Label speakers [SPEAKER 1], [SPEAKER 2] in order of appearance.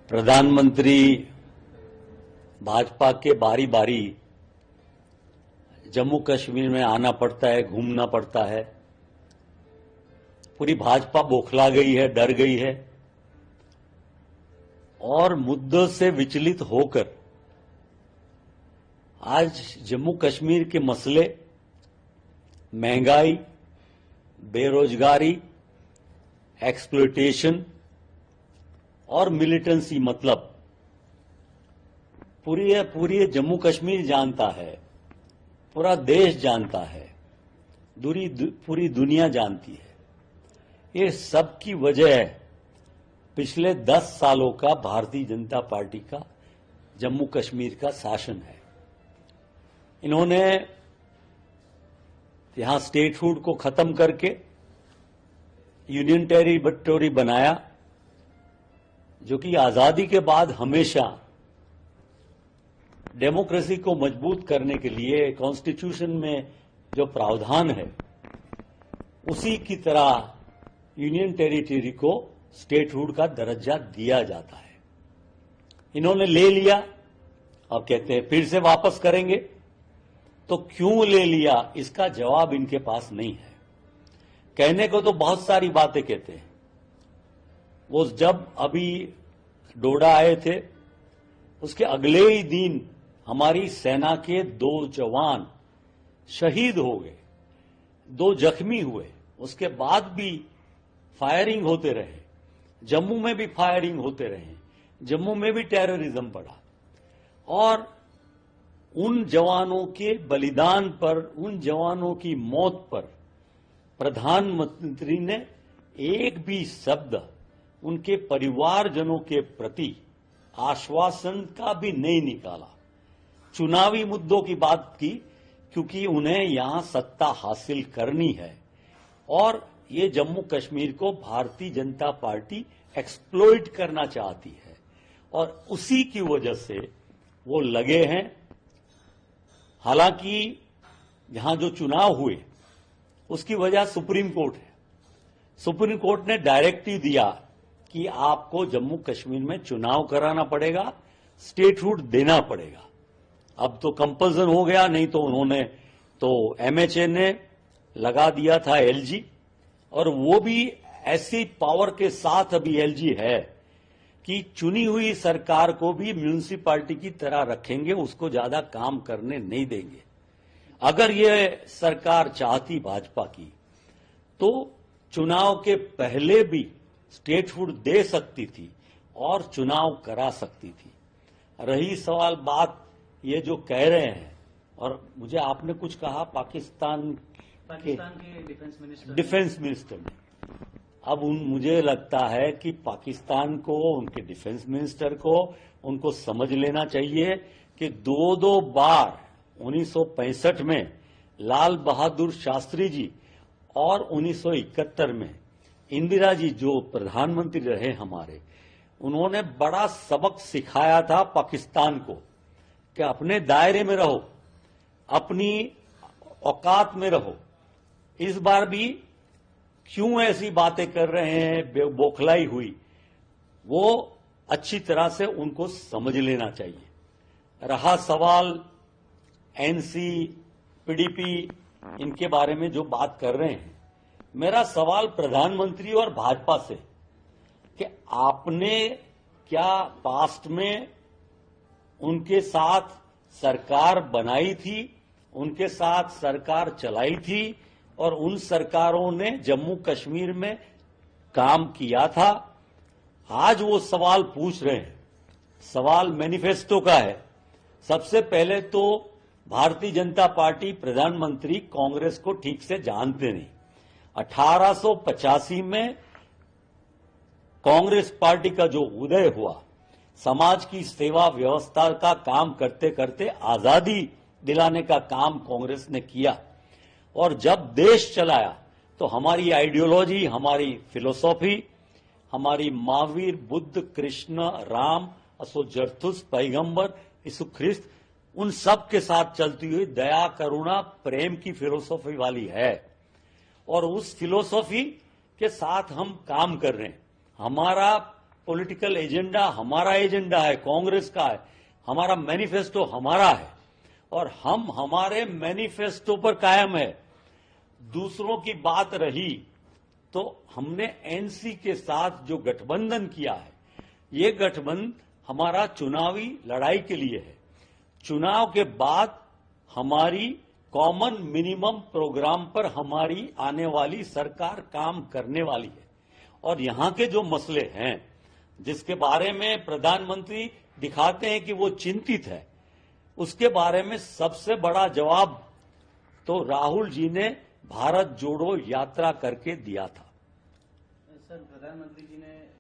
[SPEAKER 1] प्रधानमंत्री भाजपा के बारी बारी जम्मू कश्मीर में आना पड़ता है, घूमना पड़ता है। पूरी भाजपा बौखला गई है, डर गई है और मुद्दों से विचलित होकर आज जम्मू कश्मीर के मसले, महंगाई, बेरोजगारी, एक्सप्लॉयटेशन और मिलिटेंसी, मतलब पूरी जम्मू कश्मीर जानता है, पूरा देश जानता है, पूरी दुनिया जानती है। ये सब की वजह पिछले 10 सालों का भारतीय जनता पार्टी का जम्मू कश्मीर का शासन है। इन्होंने यहां स्टेटहुड को खत्म करके यूनियन टेरिटरी बनाया, जो कि आजादी के बाद हमेशा डेमोक्रेसी को मजबूत करने के लिए कॉन्स्टिट्यूशन में जो प्रावधान है उसी की तरह यूनियन टेरिटरी को स्टेटहुड का दर्जा दिया जाता है। इन्होंने ले लिया, अब कहते हैं फिर से वापस करेंगे। तो क्यों ले लिया, इसका जवाब इनके पास नहीं है। कहने को तो बहुत सारी बातें कहते हैं। वो जब अभी डोडा आए थे, उसके अगले ही दिन हमारी सेना के 2 जवान शहीद हो गए, 2 जख्मी हुए। उसके बाद भी फायरिंग होते रहे, जम्मू में भी फायरिंग होते रहे, जम्मू में भी टेररिज्म बढ़ा। और उन जवानों के बलिदान पर, उन जवानों की मौत पर प्रधानमंत्री ने एक भी शब्द उनके परिवारजनों के प्रति आश्वासन का भी नहीं निकाला। चुनावी मुद्दों की बात की, क्योंकि उन्हें यहां सत्ता हासिल करनी है और ये जम्मू कश्मीर को भारतीय जनता पार्टी एक्सप्लॉइट करना चाहती है और उसी की वजह से वो लगे हैं। हालांकि यहां जो चुनाव हुए उसकी वजह सुप्रीम कोर्ट है। सुप्रीम कोर्ट ने डायरेक्टिव दिया कि आपको जम्मू कश्मीर में चुनाव कराना पड़ेगा, स्टेटहुड देना पड़ेगा। अब तो कंपल्सन हो गया, नहीं तो उन्होंने तो एमएचए ने लगा दिया था एलजी, और वो भी ऐसी पावर के साथ अभी एलजी है कि चुनी हुई सरकार को भी म्यूनिसिपैलिटी की तरह रखेंगे, उसको ज्यादा काम करने नहीं देंगे। अगर ये सरकार चाहती भाजपा की तो चुनाव के पहले भी स्टेटहुड दे सकती थी और चुनाव करा सकती थी। रही सवाल बात ये जो कह रहे हैं, और मुझे आपने कुछ कहा पाकिस्तान के डिफेंस मिनिस्टर ने। अब मुझे लगता है कि पाकिस्तान को, उनके डिफेंस मिनिस्टर को, उनको समझ लेना चाहिए कि 2 बार 1965 में लाल बहादुर शास्त्री जी और 1971 में इंदिरा जी जो प्रधानमंत्री रहे हमारे, उन्होंने बड़ा सबक सिखाया था पाकिस्तान को कि अपने दायरे में रहो, अपनी औकात में रहो। इस बार भी क्यों ऐसी बातें कर रहे हैं, बौखलाई हुई, वो अच्छी तरह से उनको समझ लेना चाहिए। रहा सवाल एनसी, पीडीपी, इनके बारे में जो बात कर रहे हैं, मेरा सवाल प्रधानमंत्री और भाजपा से कि आपने क्या पास्ट में उनके साथ सरकार बनाई थी, उनके साथ सरकार चलाई थी और उन सरकारों ने जम्मू कश्मीर में काम किया था? आज वो सवाल पूछ रहे हैं। सवाल मैनिफेस्टो का है। सबसे पहले तो भारतीय जनता पार्टी, प्रधानमंत्री कांग्रेस को ठीक से जानते नहीं। 1885 में कांग्रेस पार्टी का जो उदय हुआ, समाज की सेवा व्यवस्था का काम करते करते आजादी दिलाने का काम कांग्रेस ने किया। और जब देश चलाया तो हमारी आइडियोलॉजी, हमारी फिलोसॉफी, हमारी महावीर, बुद्ध, कृष्ण, राम, असो जरथुस, पैगंबर, यीशु ख्रिस्त, उन सब के साथ चलती हुई दया, करुणा, प्रेम की फिलोसॉफी वाली है। और उस फिलोसॉफी के साथ हम काम कर रहे हैं। हमारा पॉलिटिकल एजेंडा हमारा एजेंडा है, कांग्रेस का है, हमारा मैनिफेस्टो हमारा है और हम हमारे मैनिफेस्टो पर कायम है। दूसरों की बात रही तो हमने एनसी के साथ जो गठबंधन किया है, ये गठबंधन हमारा चुनावी लड़ाई के लिए है। चुनाव के बाद हमारी कॉमन मिनिमम प्रोग्राम पर हमारी आने वाली सरकार काम करने वाली है और यहां के जो मसले हैं जिसके बारे में प्रधानमंत्री दिखाते हैं कि वो चिंतित है, उसके बारे में सबसे बड़ा जवाब तो राहुल जी ने भारत जोड़ो यात्रा करके दिया था।
[SPEAKER 2] सर, प्रधानमंत्री जी